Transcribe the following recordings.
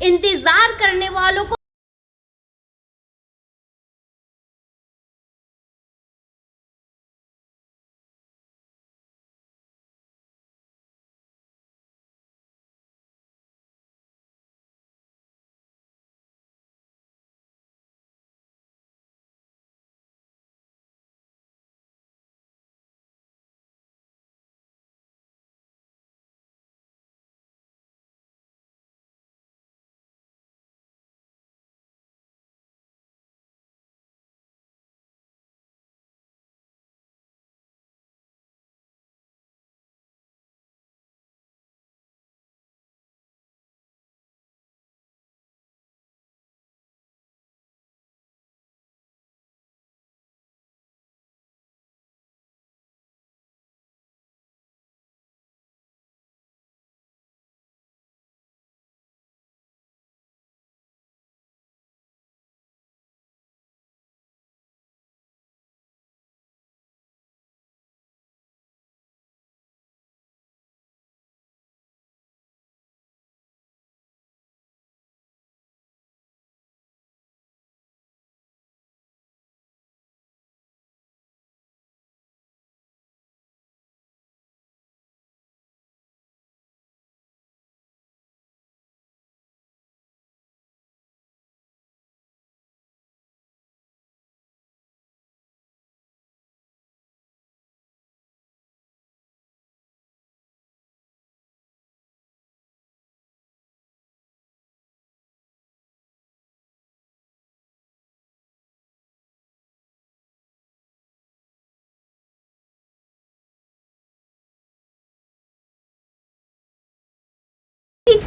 इंतजार करने वालों को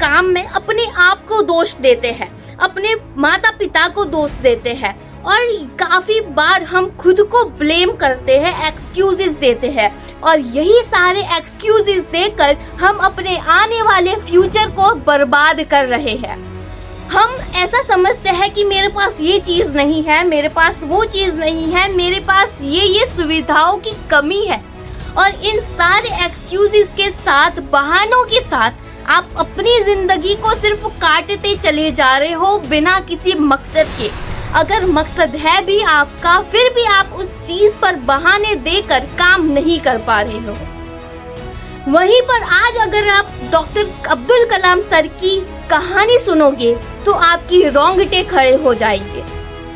काम में अपने आप को दोष देते हैं, अपने माता पिता को दोष देते हैं और काफी बार हम खुद को ब्लेम करते हैं, एक्सक्यूजेस देते हैं और यही सारे एक्सक्यूजेस देकर हम अपने आने वाले फ्यूचर को बर्बाद कर रहे हैं। हम ऐसा समझते हैं कि मेरे पास ये चीज नहीं है, मेरे पास वो चीज नहीं है, मेरे पास ये सुविधाओं की कमी है और इन सारे एक्सक्यूजेस के साथ, बहानों के साथ आप अपनी जिंदगी को सिर्फ काटते चले जा रहे हो बिना किसी मकसद के। अगर मकसद है भी आपका, फिर भी आप उस चीज पर बहाने देकर काम नहीं कर पा रहे हो। वहीं पर आज अगर आप डॉक्टर अब्दुल कलाम सर की कहानी सुनोगे तो आपकी रोंगटे खड़े हो जाएंगे।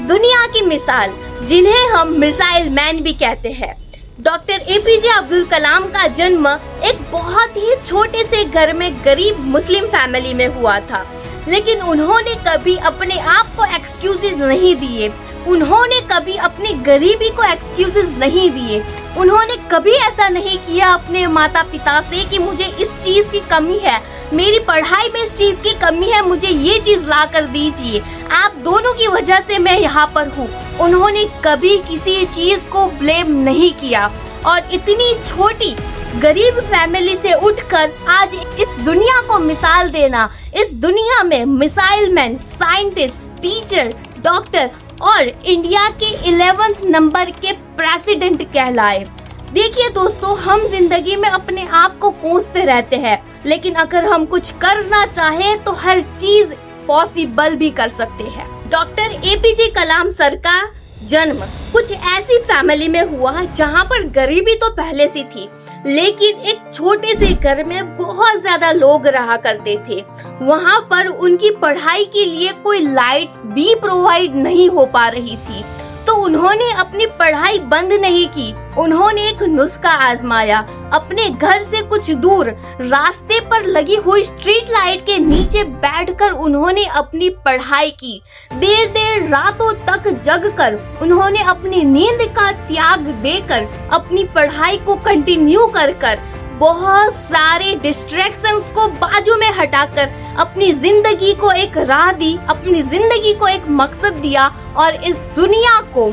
दुनिया की मिसाल, जिन्हें हम मिसाइल मैन भी कहते हैं, डॉक्टर एपीजे अब्दुल कलाम का जन्म एक बहुत ही छोटे से घर में गरीब मुस्लिम फैमिली में हुआ था, लेकिन उन्होंने कभी अपने आप को एक्सक्यूजेस नहीं दिए, उन्होंने कभी अपनी गरीबी को एक्सक्यूजेस नहीं दिए, उन्होंने कभी ऐसा नहीं किया अपने माता पिता से कि मुझे इस चीज की कमी है, मेरी पढ़ाई में इस चीज की कमी है, मुझे ये चीज ला कर दीजिए, आप दोनों की वजह से मैं यहाँ पर हूँ। उन्होंने कभी किसी चीज को ब्लेम नहीं किया और इतनी छोटी गरीब फैमिली से उठकर आज इस दुनिया को मिसाल देना, इस दुनिया में missile man, scientist, teacher, doctor और इंडिया के 11th नंबर के प्रेसिडेंट कहलाए। देखिए दोस्तों, हम जिंदगी में अपने आप को कोसते रहते हैं, लेकिन अगर हम कुछ करना चाहें तो हर चीज पॉसिबल भी कर सकते हैं। डॉक्टर एपीजे कलाम सर का जन्म कुछ ऐसी फैमिली में हुआ जहां पर गरीबी तो पहले से थी, लेकिन एक छोटे से घर में बहुत ज्यादा लोग रहा करते थे। वहां पर उनकी पढ़ाई के लिए कोई लाइट्स भी प्रोवाइड नहीं हो पा रही थी, तो उन्होंने अपनी पढ़ाई बंद नहीं की। उन्होंने एक नुस्खा आजमाया। अपने घर से कुछ दूर रास्ते पर लगी हुई स्ट्रीट लाइट के नीचे बैठकर उन्होंने अपनी पढ़ाई की। देर देर रातों तक जगकर उन्होंने अपनी नींद का त्याग देकर अपनी पढ़ाई को कंटिन्यू कर बहुत सारे डिस्ट्रैक्शंस को बाजू में हटाकर अपनी जिंदगी को एक राह दी, अपनी जिंदगी को एक मकसद दिया और इस दुनिया को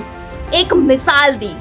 एक मिसाल दी।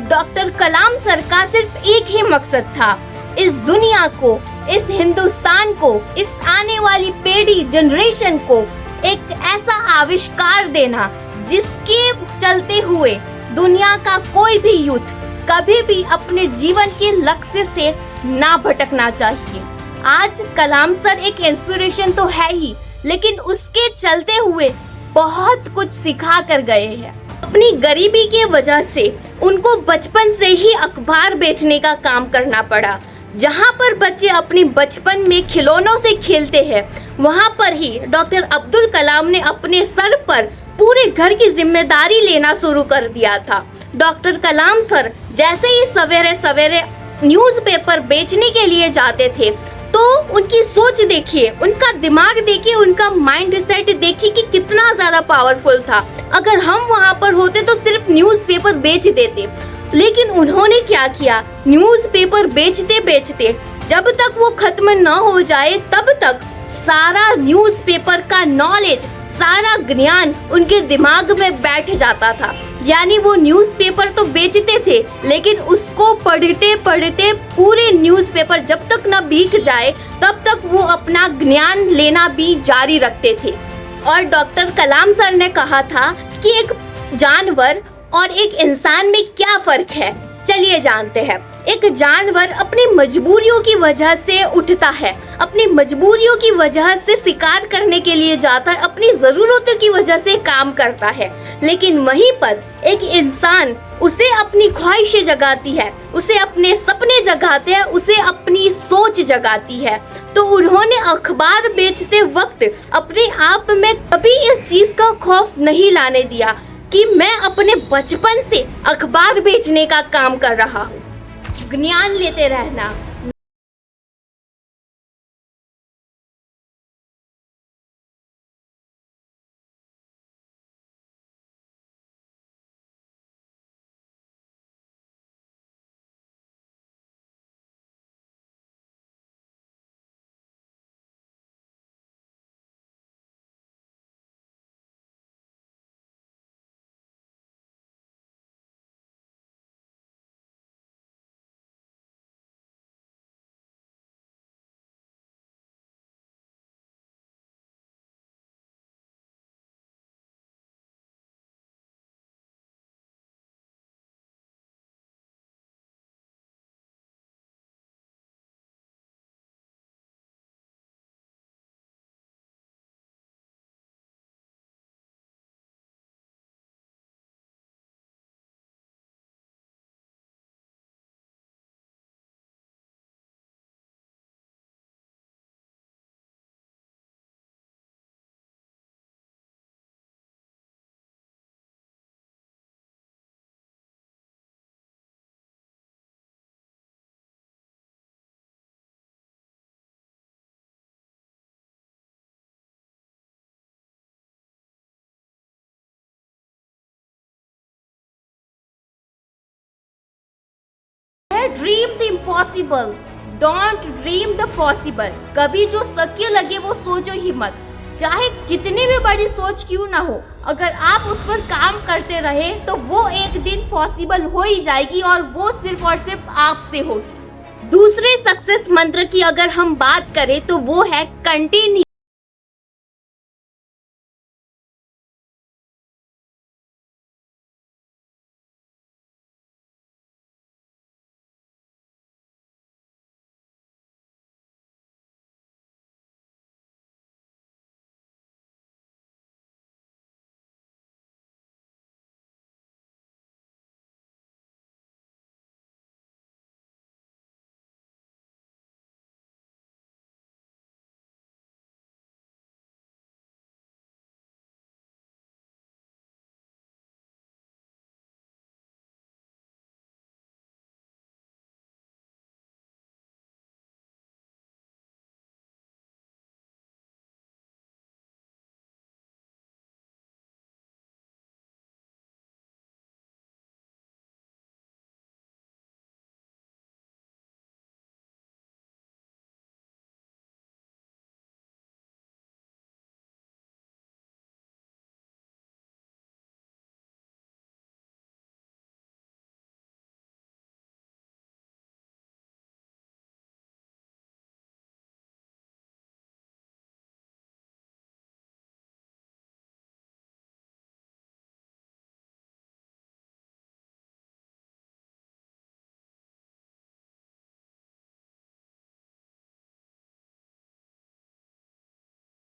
डॉक्टर कलाम सर का सिर्फ एक ही मकसद था, इस दुनिया को, इस हिंदुस्तान को, इस आने वाली पीढ़ी जनरेशन को एक ऐसा आविष्कार देना जिसके चलते हुए दुनिया का कोई भी यूथ कभी भी अपने जीवन के लक्ष्य से ना भटकना चाहिए। आज कलाम सर एक इंस्पिरेशन तो है ही, लेकिन उसके चलते हुए बहुत कुछ सिखा कर गए हैं। अपनी गरीबी की वजह से उनको बचपन से ही अखबार बेचने का काम करना पड़ा। जहाँ पर बच्चे अपने बचपन में खिलौनों से खेलते हैं, वहाँ पर ही डॉक्टर अब्दुल कलाम ने अपने सर पर पूरे घर की जिम्मेदारी लेना शुरू कर दिया था। डॉक्टर कलाम सर जैसे ही सवेरे सवेरे न्यूज़पेपर बेचने के लिए जाते थे, तो उनकी सोच देखिए, उनका दिमाग देखिए, उनका माइंड सेट देखिए कि कितना ज़्यादा पावरफुल था। अगर हम वहाँ पर होते तो सिर्फ न्यूज़पेपर बेच देते, लेकिन उन्होंने क्या किया, न्यूज़पेपर बेचते बेचते जब तक वो खत्म न हो जाए तब तक सारा न्यूज़पेपर का नॉलेज, सारा ज्ञान उनके दिमाग में बैठ जाता था। यानी वो न्यूज़पेपर तो बेचते थे, लेकिन उसको पढ़ते पढ़ते पूरे न्यूज़पेपर जब तक न बिक जाए तब तक वो अपना ज्ञान लेना भी जारी रखते थे। और डॉक्टर कलाम सर ने कहा था कि एक जानवर और एक इंसान में क्या फर्क है, चलिए जानते हैं। एक जानवर अपनी मजबूरियों की वजह से उठता है, अपनी मजबूरियों की वजह से शिकार करने के लिए जाता है, अपनी जरूरतों की वजह से काम करता है। लेकिन वहीं पर एक इंसान, उसे अपनी ख्वाहिशें जगाती है, उसे अपने सपने जगाते हैं, उसे अपनी सोच जगाती है। तो उन्होंने अखबार बेचते वक्त अपने आप में कभी इस चीज का खौफ नहीं लाने दिया कि मैं अपने बचपन से अखबार बेचने का काम कर रहा हूँ। ज्ञान लेते रहना। Dream the impossible, don't dream the possible. कभी जो शक्य लगे वो सोचो ही मत, चाहे कितनी भी बड़ी सोच क्यों ना हो, अगर आप उस पर काम करते रहे तो वो एक दिन पॉसिबल हो ही जाएगी, और वो सिर्फ और सिर्फ आपसे होगी। दूसरे सक्सेस मंत्र की अगर हम बात करें तो वो है कंटिन्यू।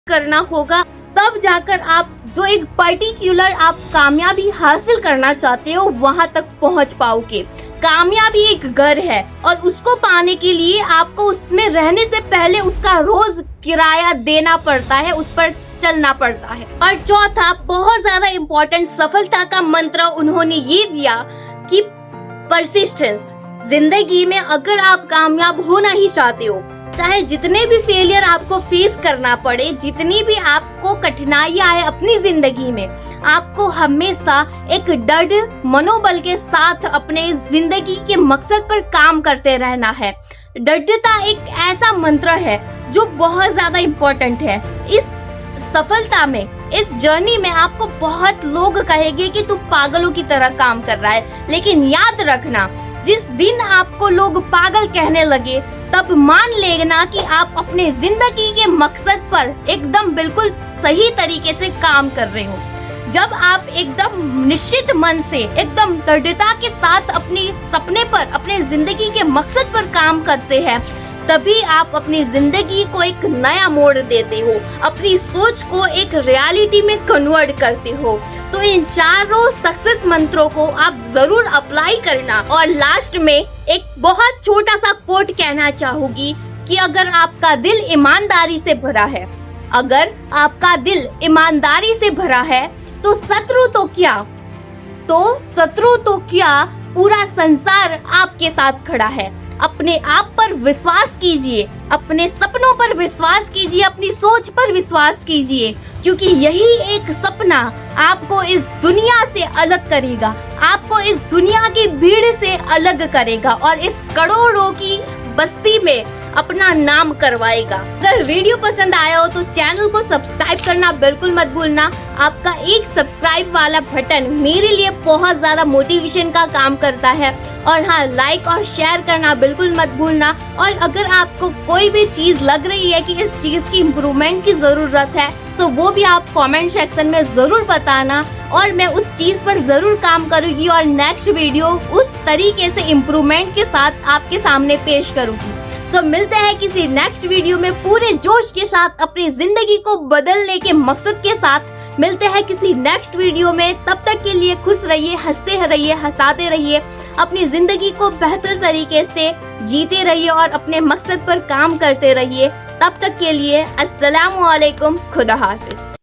करना होगा, तब जाकर आप जो एक पर्टिकुलर आप कामयाबी हासिल करना चाहते हो वहां तक पहुंच पाओगे। कामयाबी एक घर है और उसको पाने के लिए आपको उसमें रहने से पहले उसका रोज किराया देना पड़ता है, उस पर चलना पड़ता है। और चौथा बहुत ज्यादा इम्पोर्टेंट सफलता का मंत्र उन्होंने ये दिया कि परसिस्टेंस। जिंदगी में अगर आप कामयाब होना ही चाहते हो, चाहे जितने भी फेलियर आपको फेस करना पड़े, जितनी भी आपको कठिनाइयां आए अपनी जिंदगी में, आपको हमेशा एक दृढ़ मनोबल के साथ अपने जिंदगी के मकसद पर काम करते रहना है। दृढ़ता एक ऐसा मंत्र है जो बहुत ज्यादा इम्पोर्टेंट है। इस सफलता में, इस जर्नी में आपको बहुत लोग कहेंगे कि तू पागलों की तरह काम कर रहा है, लेकिन याद रखना, जिस दिन आपको लोग पागल कहने लगे तब मान लेना कि आप अपने जिंदगी के मकसद पर एकदम बिल्कुल सही तरीके से काम कर रहे हो। जब आप एकदम निश्चित मन से, एकदम दृढ़ता के साथ अपने सपने पर, अपने जिंदगी के मकसद पर काम करते हैं, तभी आप अपनी जिंदगी को एक नया मोड़ देते हो, अपनी सोच को एक रियलिटी में कन्वर्ट करते हो। तो इन चारों सक्सेस मंत्रों को आप जरूर अप्लाई करना। और लास्ट में एक बहुत छोटा सा कोट कहना चाहूंगी कि अगर आपका दिल ईमानदारी से भरा है, अगर आपका दिल ईमानदारी से भरा है, तो शत्रु तो क्या पूरा संसार आपके साथ खड़ा है। अपने आप पर विश्वास कीजिए, अपने सपनों पर विश्वास कीजिए, अपनी सोच पर विश्वास कीजिए, क्योंकि यही एक सपना आपको इस दुनिया से अलग करेगा, आपको इस दुनिया की भीड़ से अलग करेगा और इस करोड़ों की बस्ती में अपना नाम करवाएगा। अगर वीडियो पसंद आया हो तो चैनल को सब्सक्राइब करना बिल्कुल मत भूलना। आपका एक सब्सक्राइब वाला बटन मेरे लिए बहुत ज्यादा मोटिवेशन का काम करता है। और हाँ, लाइक और शेयर करना बिल्कुल मत भूलना। और अगर आपको कोई भी चीज लग रही है कि इस चीज की इम्प्रूवमेंट की जरूरत है, तो वो भी आप कमेंट सेक्शन में जरूर बताना और मैं उस चीज पर जरूर काम करूंगी और नेक्स्ट वीडियो उस तरीके से इम्प्रूवमेंट के साथ आपके सामने पेश करूंगी। सो मिलते हैं किसी नेक्स्ट वीडियो में पूरे जोश के साथ, अपनी जिंदगी को बदलने के मकसद के साथ। मिलते हैं किसी नेक्स्ट वीडियो में। तब तक के लिए खुश रहिए, हंसते रहिए, हंसाते रहिए, अपनी जिंदगी को बेहतर तरीके से जीते रहिए और अपने मकसद पर काम करते रहिए। तब तक के लिए अस्सलामु अलैकुम, खुदा हाफिज।